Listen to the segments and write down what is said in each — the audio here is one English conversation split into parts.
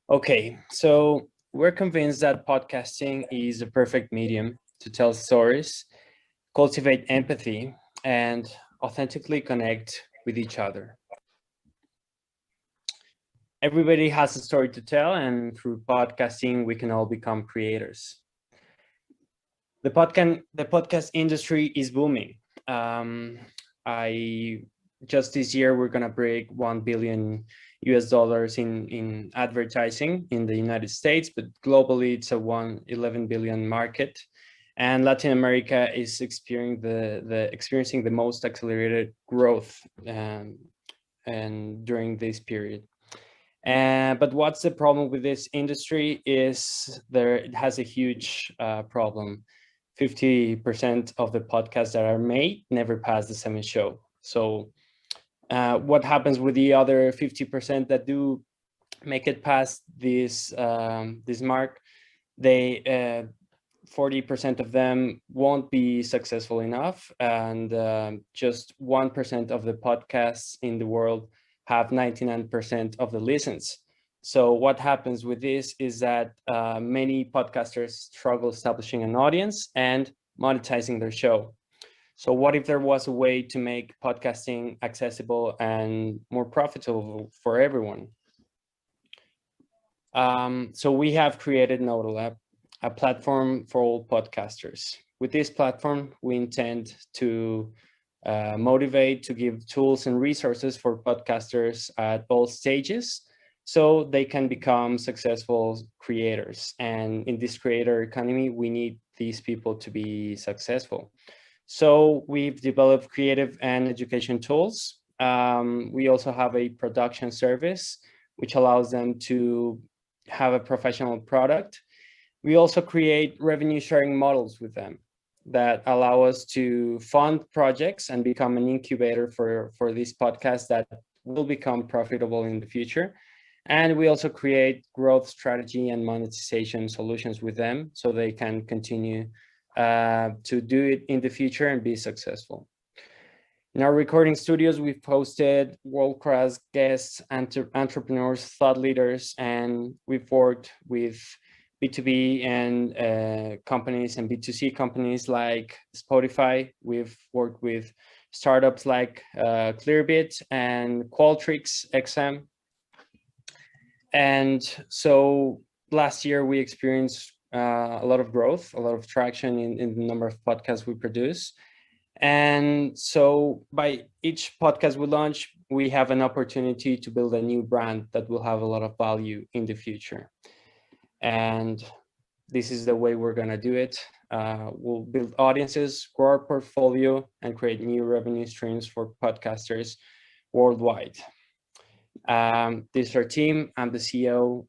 Okay, so we're convinced that podcasting is a perfect medium to tell stories, cultivate empathy, and authentically connect with each other. Everybody has a story to tell, and through podcasting, we can all become creators. The podcast industry is booming. I just this year we're gonna break 1 billion US dollars in advertising in the United States, but globally it's a 11 billion market, and Latin America is experiencing the most accelerated growth and during this period. But what's the problem with this industry is it has a huge problem. 50% of the podcasts that are made never pass the semi show. So what happens with the other 50% that do make it past this mark? They 40% of them won't be successful enough, and just 1% of the podcasts in the world have 99% of the listens. So what happens with this is that many podcasters struggle establishing an audience and monetizing their show. So what if there was a way to make podcasting accessible and more profitable for everyone? So we have created Nodalab, a platform for all podcasters. With this platform, we intend to motivate, to give tools and resources for podcasters at all stages so they can become successful creators. And in this creator economy, we need these people to be successful. So we've developed creative and education tools. We also have a production service, which allows them to have a professional product. We also create revenue sharing models with them that allow us to fund projects and become an incubator for these podcasts that will become profitable in the future. And we also create growth strategy and monetization solutions with them so they can continue to do it in the future and be successful. In our recording studios, we've hosted world-class guests, entrepreneurs, thought leaders, and we've worked with B2B and companies and B2C companies like Spotify. We've worked with startups like Clearbit and Qualtrics XM. And so last year we experienced a lot of growth, a lot of traction in the number of podcasts we produce. And so by each podcast we launch, we have an opportunity to build a new brand that will have a lot of value in the future. And this is the way we're going to do it. We'll build audiences, grow our portfolio, and create new revenue streams for podcasters worldwide. This is our team. I'm the CEO,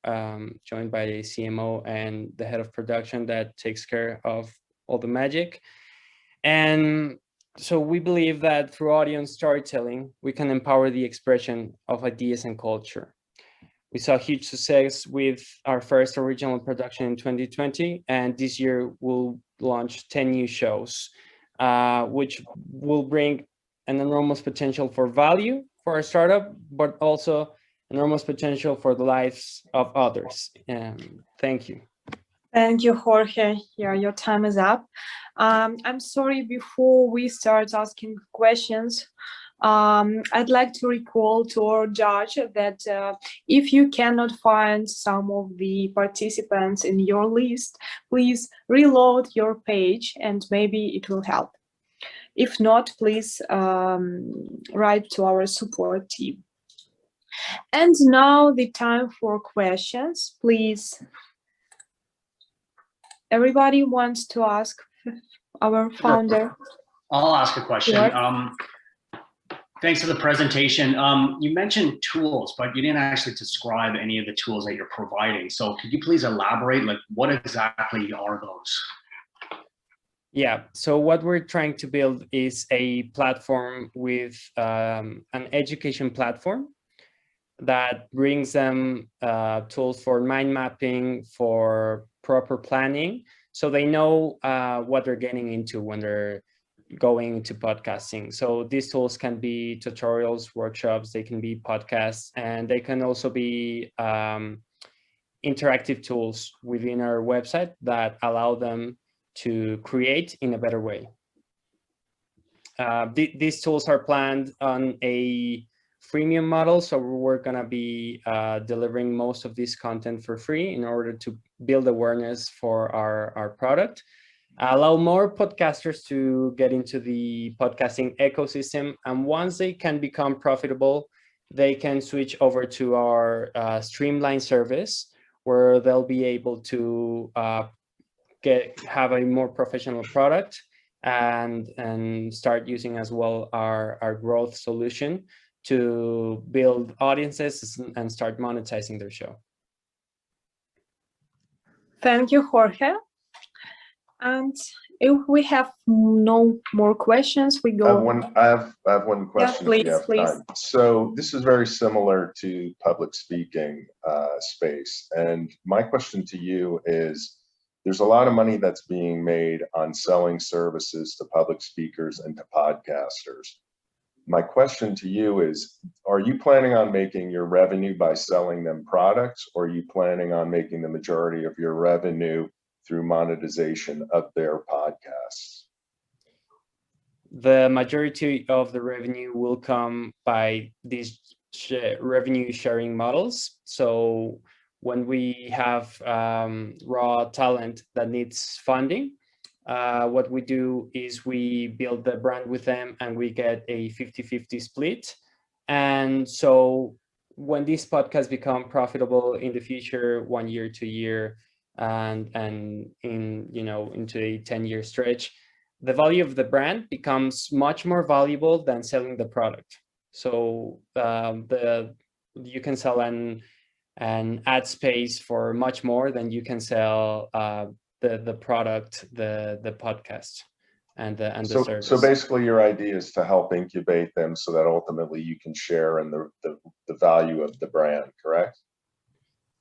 joined by the CMO and the head of production that takes care of all the magic. And so we believe that through audience storytelling, we can empower the expression of ideas and culture. We saw huge success with our first original production in 2020, and this year we'll launch 10 new shows, which will bring an enormous potential for value for our startup, but also enormous potential for the lives of others. Thank you. Thank you, Jorge. Yeah, your time is up. I'm sorry, before we start asking questions, I'd like to recall to our judge that if you cannot find some of the participants in your list, please reload your page and maybe it will help. If not, please write to our support team. And now the time for questions, please. Everybody wants to ask our founder. I'll ask a question. Thanks for the presentation. You mentioned tools, but you didn't actually describe any of the tools that you're providing. So could you please elaborate, like what exactly are those? Yeah, so what we're trying to build is a platform with an education platform that brings them tools for mind mapping, for proper planning, so they know what they're getting into when they're going into podcasting. So these tools can be tutorials, workshops, they can be podcasts, and they can also be interactive tools within our website that allow them to create in a better way. These tools are planned on a freemium model, so we're going to be delivering most of this content for free in order to build awareness for our product, allow more podcasters to get into the podcasting ecosystem, and once they can become profitable, they can switch over to our Streamline service, where they'll be able to have a more professional product and start using as well our growth solution to build audiences and start monetizing their show. Thank you, Jorge. And if we have no more questions, we go. I have one question. Yeah, please. So this is very similar to public speaking space. And my question to you is, there's a lot of money that's being made on selling services to public speakers and to podcasters. My question to you is, are you planning on making your revenue by selling them products, or are you planning on making the majority of your revenue through monetization of their podcasts? The majority of the revenue will come by these revenue sharing models. So when we have raw talent that needs funding, what we do is we build the brand with them and we get a 50-50 split. And so when these podcasts become profitable in the future, 1 year, 2 year, and in, you know, into a 10-year stretch, the value of the brand becomes much more valuable than selling the product. So you can sell an ad space for much more than you can sell the product, the podcast, and the service. So basically, your idea is to help incubate them so that ultimately you can share in the value of the brand, correct?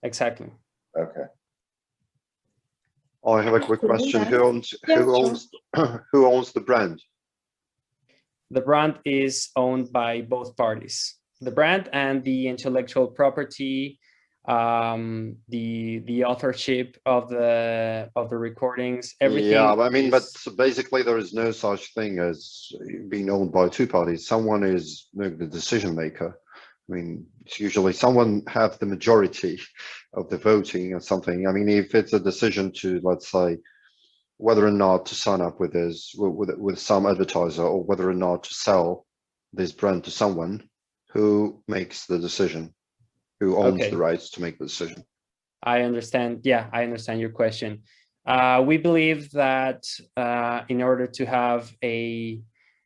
Exactly. Okay. I have a quick question. Who owns the brand? The brand is owned by both parties. The brand and the intellectual property, the authorship of the recordings, everything. Yeah, I mean, but basically there is no such thing as being owned by two parties. Someone is the decision maker. I mean, it's usually someone have the majority of the voting or something. I mean, if it's a decision to, let's say, whether or not to sign up with some advertiser, or whether or not to sell this brand to someone, who makes the decision? Who owns the rights to make the decision? I understand. Yeah, I understand your question. We believe that in order to have an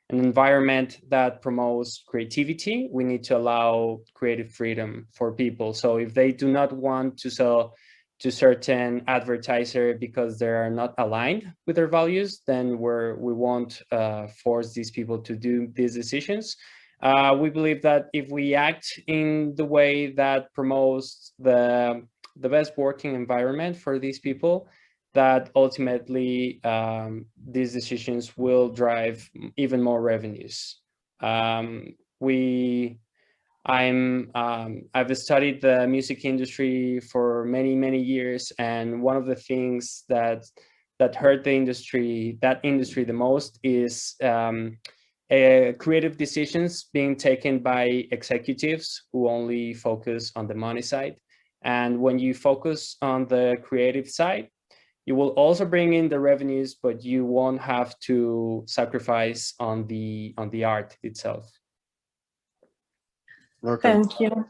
environment that promotes creativity, we need to allow creative freedom for people. So if they do not want to sell to certain advertiser because they are not aligned with their values, then we won't force these people to do these decisions. We believe that if we act in the way that promotes the best working environment for these people, that ultimately these decisions will drive even more revenues. I've studied the music industry for many years, and one of the things that hurt that industry the most is creative decisions being taken by executives who only focus on the money side. And when you focus on the creative side, you will also bring in the revenues, but you won't have to sacrifice on the art itself. Okay. Thank you.